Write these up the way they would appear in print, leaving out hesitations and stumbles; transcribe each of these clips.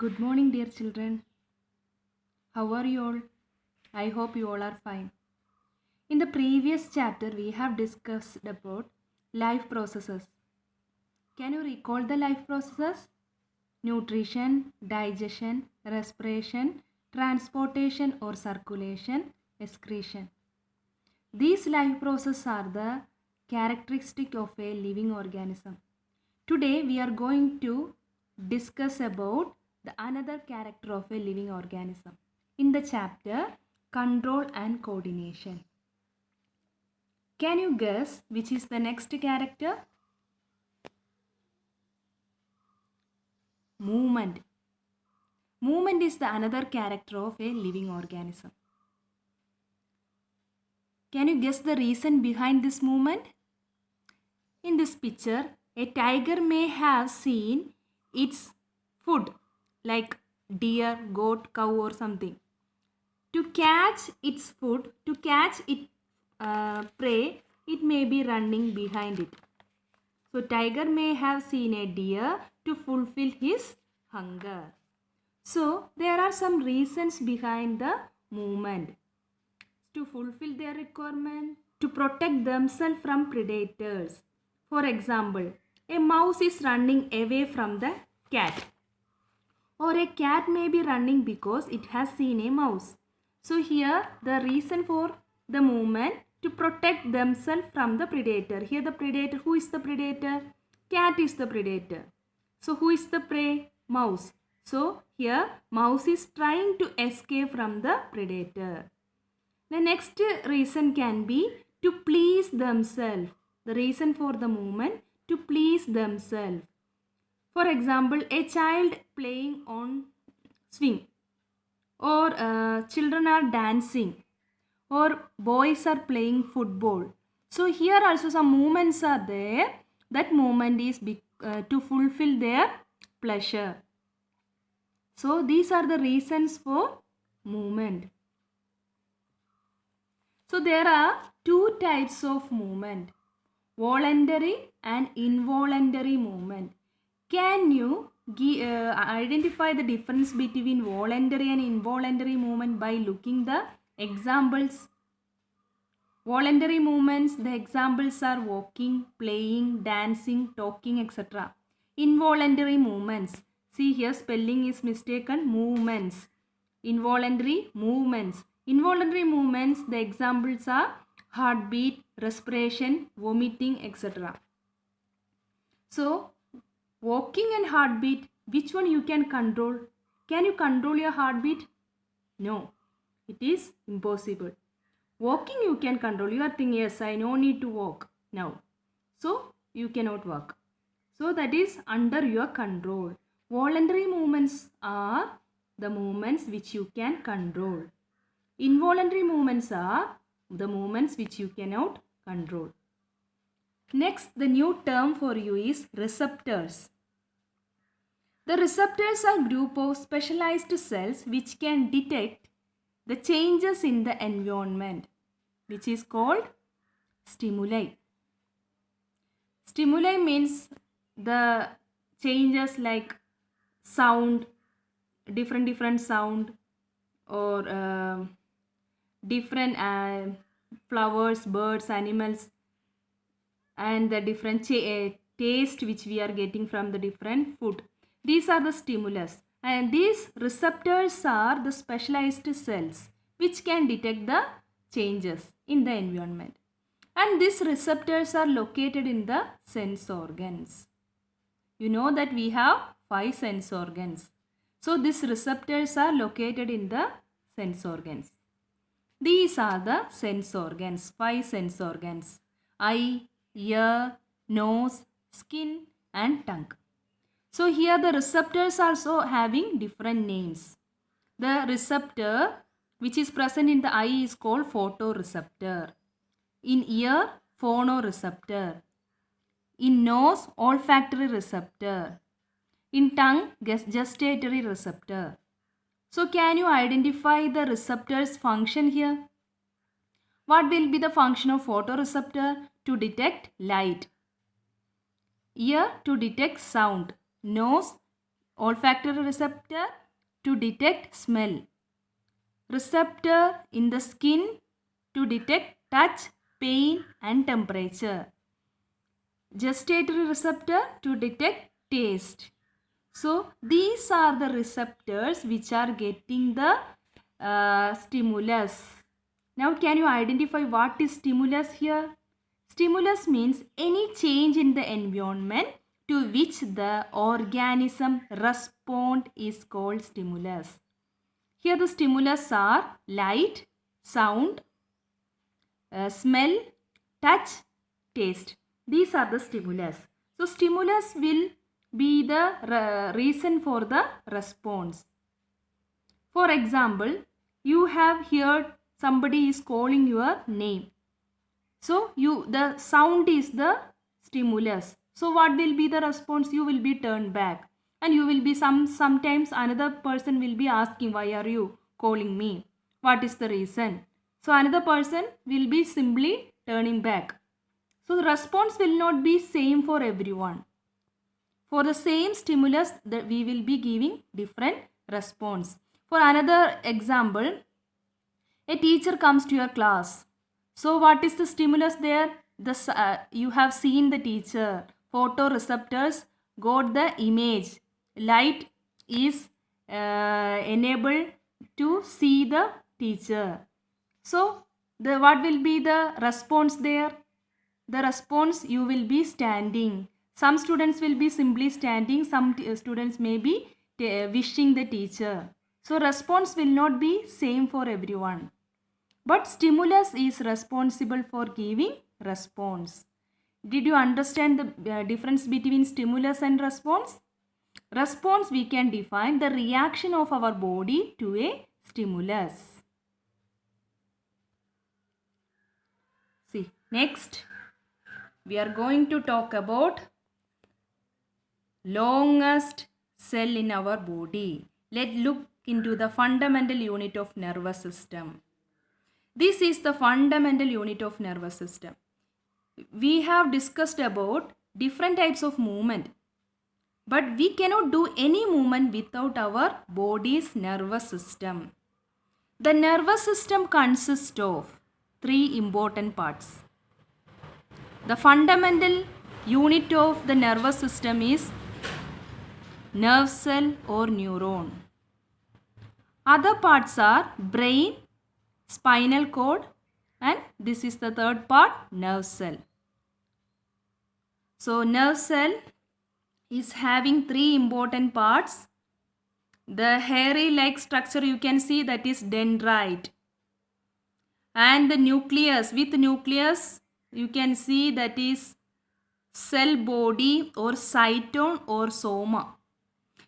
Good morning, dear children. How are you all? I hope you all are fine. In the previous chapter, we have discussed about life processes. Can you recall the life processes? Nutrition, digestion, respiration, transportation or circulation, excretion. These life processes are the characteristic of a living organism. Today we are going to discuss about the another character of a living organism in the chapter control and coordination. Can you guess which is the next character? Movement. Movement is the another character of a living organism. Can you guess the reason behind this movement? In this picture, a tiger may have seen its food like deer, goat, cow or something. To catch its food, to catch its prey, it may be running behind it. So tiger may have seen a deer to fulfill his hunger. So there are some reasons behind the movement. To fulfill their requirement, to protect themselves from predators. For example, a mouse is running away from the cat. Or a cat may be running because it has seen a mouse. So here the reason for the movement to protect themselves from the predator. Here the predator, who is the predator? Cat is the predator. So who is the prey? Mouse. So here mouse is trying to escape from the predator. The next reason can be to please themselves. The reason for the movement to please themselves. For example, a child playing on swing, or children are dancing, or boys are playing football. So here also some movements are there. That movement is to fulfill their pleasure. So these are the reasons for movement. So there are two types of movement, voluntary and involuntary movement. Can you identify the difference between voluntary and involuntary movement by looking the examples? Voluntary movements, the examples are walking, playing, dancing, talking, etc. Involuntary movements, see here spelling is mistaken, movements. Involuntary movements. Involuntary movements, the examples are heartbeat, respiration, vomiting, etc. So, walking and heartbeat, which one you can control? Can you control your heartbeat? No, it is impossible. Walking you can control. You are thinking, yes, I no need to walk now. So, you cannot walk. So, that is under your control. Voluntary movements are the movements which you can control. Involuntary movements are the movements which you cannot control. Next, the new term for you is receptors. The receptors are a group of specialized cells which can detect the changes in the environment, which is called stimuli. Stimuli means the changes like sound, different sound, or different flowers, birds, animals, and the different taste which we are getting from the different food. These are the stimulus, and these receptors are the specialized cells which can detect the changes in the environment. And these receptors are located in the sense organs. You know that we have 5 sense organs. So these receptors are located in the sense organs. These are the sense organs, 5 sense organs: eye, ear, nose, skin and tongue. So here the receptors also having different names. The receptor which is present in the eye is called photoreceptor. In ear, phonoreceptor. In nose, olfactory receptor. In tongue, gustatory receptor. So can you identify the receptor's function here? What will be the function of photoreceptor? To detect light. Ear to detect sound. Nose olfactory receptor to detect smell, receptor in the skin to detect touch, pain and temperature, gustatory receptor to detect taste. So these are the receptors which are getting the stimulus. Now can you identify what is stimulus here? Stimulus means any change in the environment to which the organism respond is called stimulus. Here the stimulus are light, sound, smell, touch, taste. These are the stimulus. So stimulus will be the reason for the response. For example, you have heard somebody is calling your name. So the sound is the stimulus. So what will be the response? You will be turned back, and you will be sometimes another person will be asking, why are you calling me? What is the reason? So another person will be simply turning back. So the response will not be same for everyone. For the same stimulus, that we will be giving different response. For another example, a teacher comes to your class. So what is the stimulus there? You have seen the teacher. Photoreceptors got the image. Light is enabled to see the teacher. So what will be the response there? The response, you will be standing. Some students will be simply standing. Some students may be wishing the teacher. So response will not be same for everyone. But stimulus is responsible for giving response. Did you understand the difference between stimulus and response? Response, we can define the reaction of our body to a stimulus. See, next we are going to talk about longest cell in our body. Let's look into the fundamental unit of nervous system. This is the fundamental unit of nervous system. We have discussed about different types of movement, but we cannot do any movement without our body's nervous system. The nervous system consists of three important parts. The fundamental unit of the nervous system is nerve cell or neuron. Other parts are brain, spinal cord, and this is the third part, nerve cell. So nerve cell is having three important parts. The hairy like structure you can see, that is dendrite. And the nucleus, with nucleus you can see, that is cell body or cytone or soma.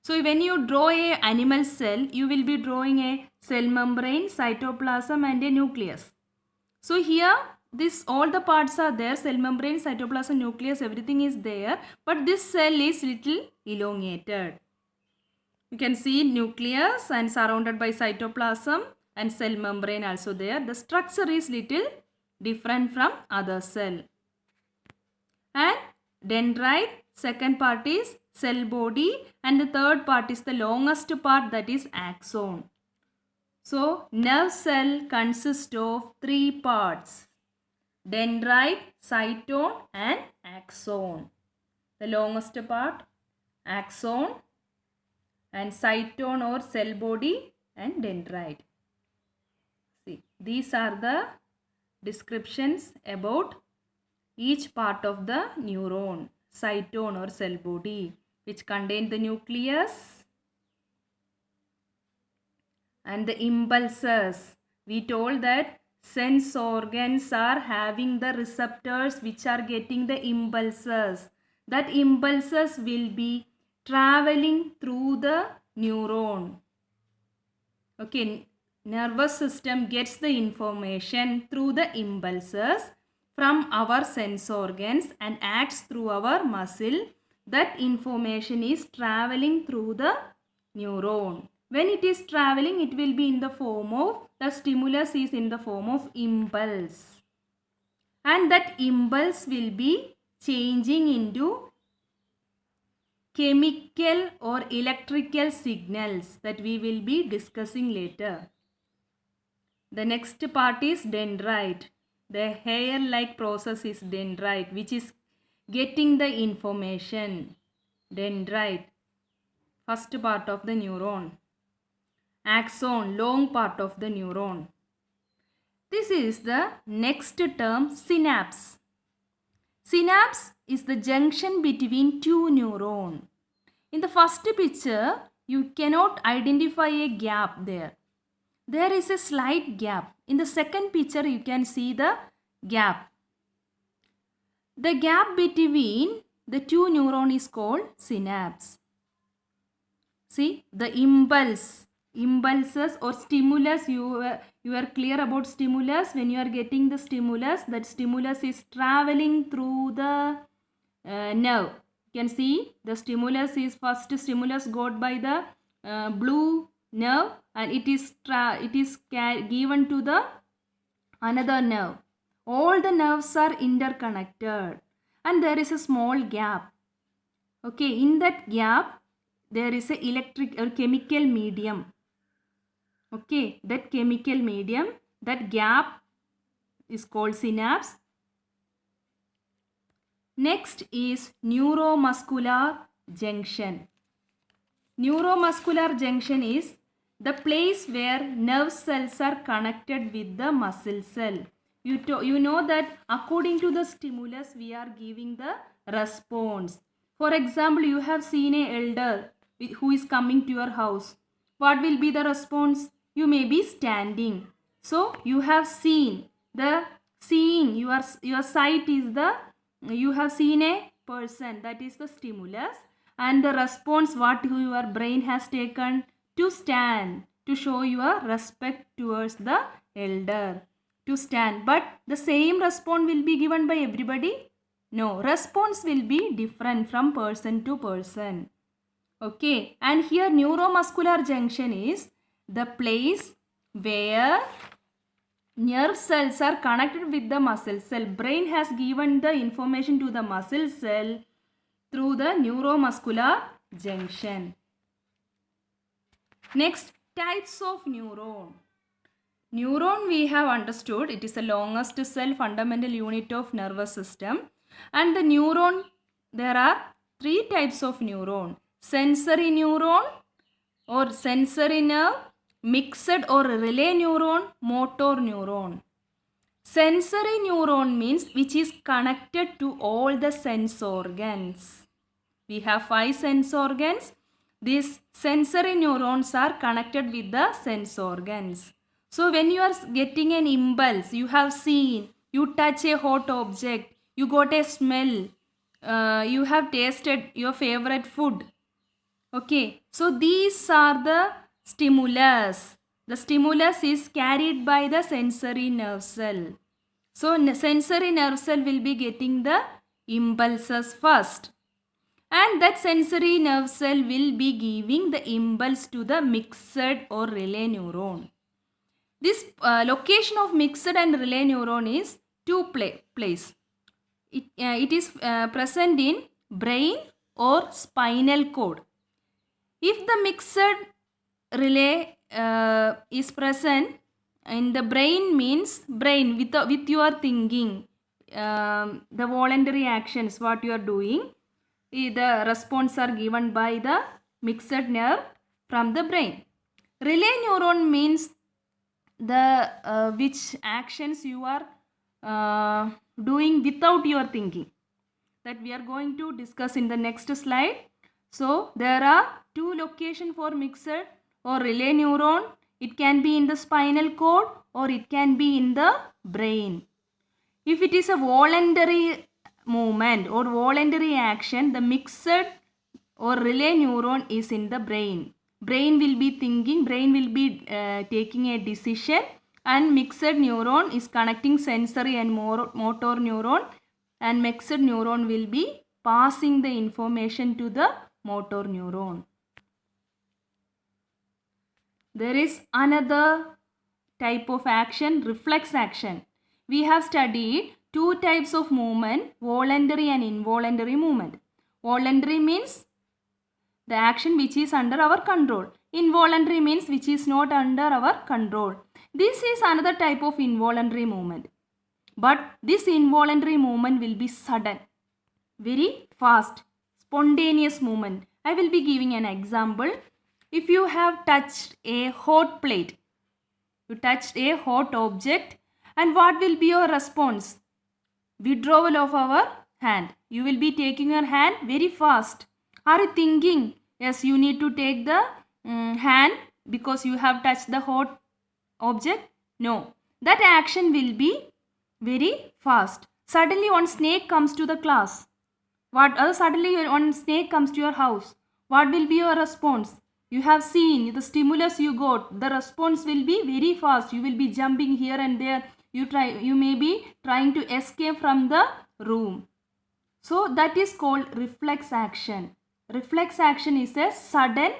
So when you draw a animal cell, you will be drawing a cell membrane, cytoplasm and a nucleus. So here all the parts are there, cell membrane, cytoplasm, nucleus, everything is there, but this cell is little elongated. You can see nucleus and surrounded by cytoplasm and cell membrane also there. The structure is little different from other cell. And dendrite, second part is cell body, and the third part is the longest part, that is axon. So nerve cell consists of three parts: dendrite, cytone and axon. The longest part, axon, and cytone or cell body, and dendrite. See, these are the descriptions about each part of the neuron, cytone or cell body, which contain the nucleus and the impulses. We told that sense organs are having the receptors which are getting the impulses. That impulses will be traveling through the neuron. Okay, nervous system gets the information through the impulses from our sense organs and acts through our muscle. That information is traveling through the neuron. When it is traveling, it will be in the form of, the stimulus is in the form of impulse. And that impulse will be changing into chemical or electrical signals that we will be discussing later. The next part is dendrite. The hair-like process is dendrite, which is getting the information. Dendrite, first part of the neuron. Axon, long part of the neuron. This is the next term, synapse. Synapse is the junction between two neurons. In the first picture, you cannot identify a gap there. There is a slight gap. In the second picture, you can see the gap. The gap between the two neurons is called synapse. See, the impulses or stimulus, you are clear about stimulus. When you are getting the stimulus, that stimulus is traveling through the nerve. You can see the stimulus is first stimulus got by the blue nerve, and it is given to the another nerve. All the nerves are interconnected, and there is a small gap. Okay, in that gap there is a electric or chemical medium. Okay, that chemical medium, that gap is called synapse. Next is neuromuscular junction. Neuromuscular junction is the place where nerve cells are connected with the muscle cell. You know that according to the stimulus we are giving the response. For example, you have seen an elder who is coming to your house. What will be the response? You may be standing. So you have seen. The seeing, your sight is the, you have seen a person, that is the stimulus, and the response what your brain has taken, to stand, to show your respect towards the elder, to stand. But the same response will be given by everybody? No, response will be different from person to person. Okay, and here neuromuscular junction is the place where nerve cells are connected with the muscle cell. Brain has given the information to the muscle cell through the neuromuscular junction. Next, types of neuron. Neuron we have understood, it is the longest cell, fundamental unit of nervous system. And the neuron, there are three types of neuron. Sensory neuron or sensory nerve, mixed or relay neuron, motor neuron. Sensory neuron means which is connected to all the sense organs. We have 5 sense organs. These sensory neurons are connected with the sense organs. So when you are getting an impulse, you have seen, you touch a hot object, you got a smell, you have tasted your favorite food. Okay, so these are the stimulus. The stimulus is carried by the sensory nerve cell. So sensory nerve cell will be getting the impulses first. And that sensory nerve cell will be giving the impulse to the mixed or relay neuron. This location of mixed and relay neuron is two place. It is present in brain or spinal cord. If the mixed relay is present in the brain, means brain with your thinking, the voluntary actions what you are doing, the response are given by the mixed nerve from the brain. Relay neuron means the which actions you are doing without your thinking, that we are going to discuss in the next slide. So there are two locations for mixed or relay neuron. It can be in the spinal cord or it can be in the brain. If it is a voluntary movement or voluntary action, the mixed or relay neuron is in the brain. Brain will be thinking, brain will be taking a decision, and mixed neuron is connecting sensory and motor neuron, and mixed neuron will be passing the information to the motor neuron. There is another type of action, reflex action. We have studied two types of movement, voluntary and involuntary movement. Voluntary means the action which is under our control. Involuntary means which is not under our control. This is another type of involuntary movement. But this involuntary movement will be sudden, very fast, spontaneous movement. I will be giving an example. If you have touched a hot plate, you touched a hot object, and what will be your response? Withdrawal of our hand. You will be taking your hand very fast. Are you thinking, yes, you need to take the hand because you have touched the hot object? No. That action will be very fast. Suddenly one snake comes to the class. Suddenly one snake comes to your house. What will be your response? You have seen the stimulus you got. The response will be very fast. You will be jumping here and there. You may be trying to escape from the room. So that is called reflex action. Reflex action is a sudden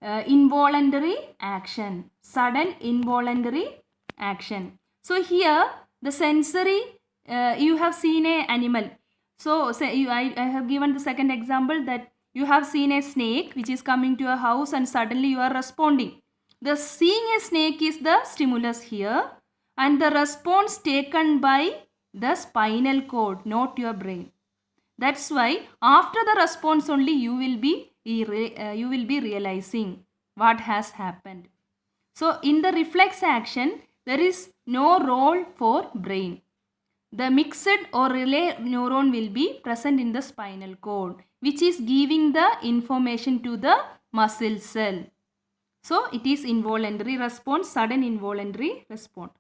involuntary action. Sudden involuntary action. So here the sensory, you have seen a animal. So I have given the second example that you have seen a snake which is coming to a house and suddenly you are responding. The seeing a snake is the stimulus here, and the response taken by the spinal cord, not your brain. That's why after the response only you will be realizing what has happened. So in the reflex action, there is no role for brain. The mixed or relay neuron will be present in the spinal cord, which is giving the information to the muscle cell. So it is involuntary response, sudden involuntary response.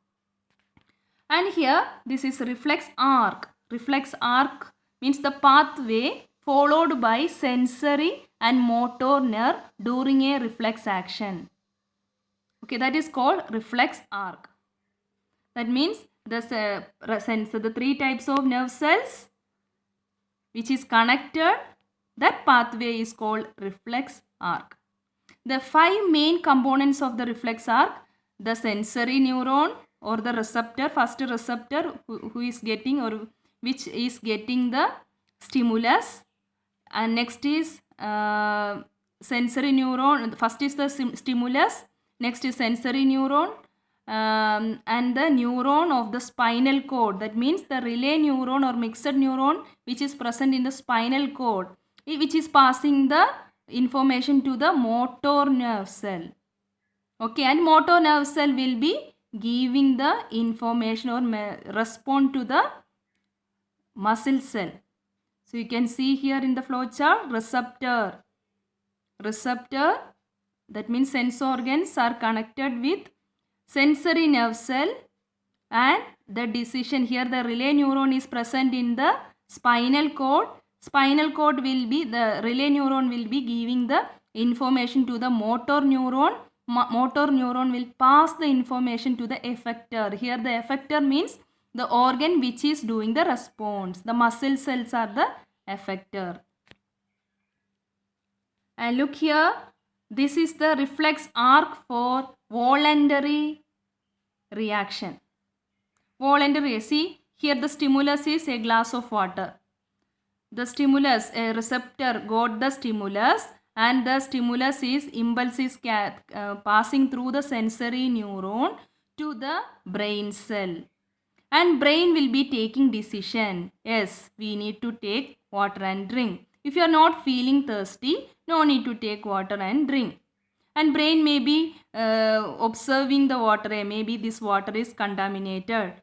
And here this is reflex arc. Reflex arc means the pathway followed by sensory and motor nerve during a reflex action. Okay, that is called reflex arc. That means the three types of nerve cells which is connected, that pathway is called reflex arc. The 5 main components of the reflex arc: the sensory neuron or the receptor, first receptor who is getting or which is getting the stimulus, and next is sensory neuron. First is the stimulus, next is sensory neuron, and the neuron of the spinal cord. That means the relay neuron or mixed neuron which is present in the spinal cord, which is passing the information to the motor nerve cell. Okay, and motor nerve cell will be giving the information or respond to the muscle cell. So you can see here in the flow chart, receptor, that means sense organs are connected with sensory nerve cell, and the decision here, the relay neuron is present in the spinal cord. Spinal cord will be, the relay neuron will be giving the information to the motor neuron. Motor neuron will pass the information to the effector. Here the effector means the organ which is doing the response. The muscle cells are the effector. And look here, this is the reflex arc for voluntary reaction. Voluntary, see here the stimulus is a glass of water. The stimulus, a receptor got the stimulus, and the stimulus is impulse is passing through the sensory neuron to the brain cell, and brain will be taking decision. Yes, we need to take water and drink. If you are not feeling thirsty, no need to take water and drink. And brain may be observing the water. Maybe this water is contaminated,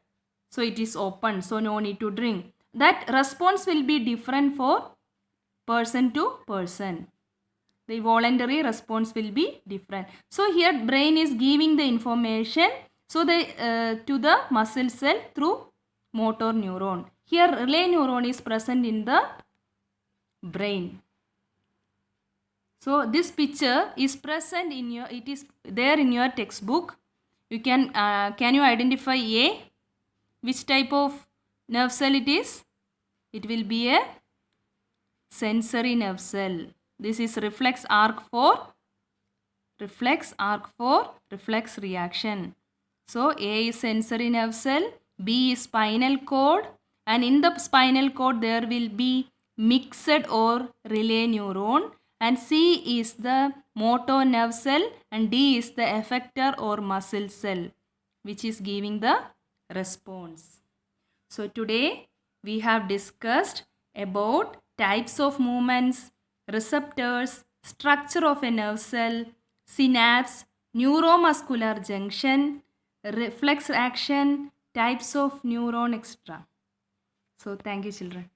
so it is open, so no need to drink. That response will be different for person to person. The voluntary response will be different. So here brain is giving the information to the muscle cell through motor neuron. Here relay neuron is present in the brain. So this picture is present in your, it is there in your textbook. You can you identify A? Which type of nerve cell it is? It will be a sensory nerve cell. This is reflex arc for reflex reaction. So A is sensory nerve cell, B is spinal cord, and in the spinal cord there will be mixed or relay neuron, and C is the motor nerve cell, and D is the effector or muscle cell, which is giving the response. So today we have discussed about types of movements, receptors, structure of a nerve cell, synapse, neuromuscular junction, reflex action, types of neuron, etc. So thank you, children.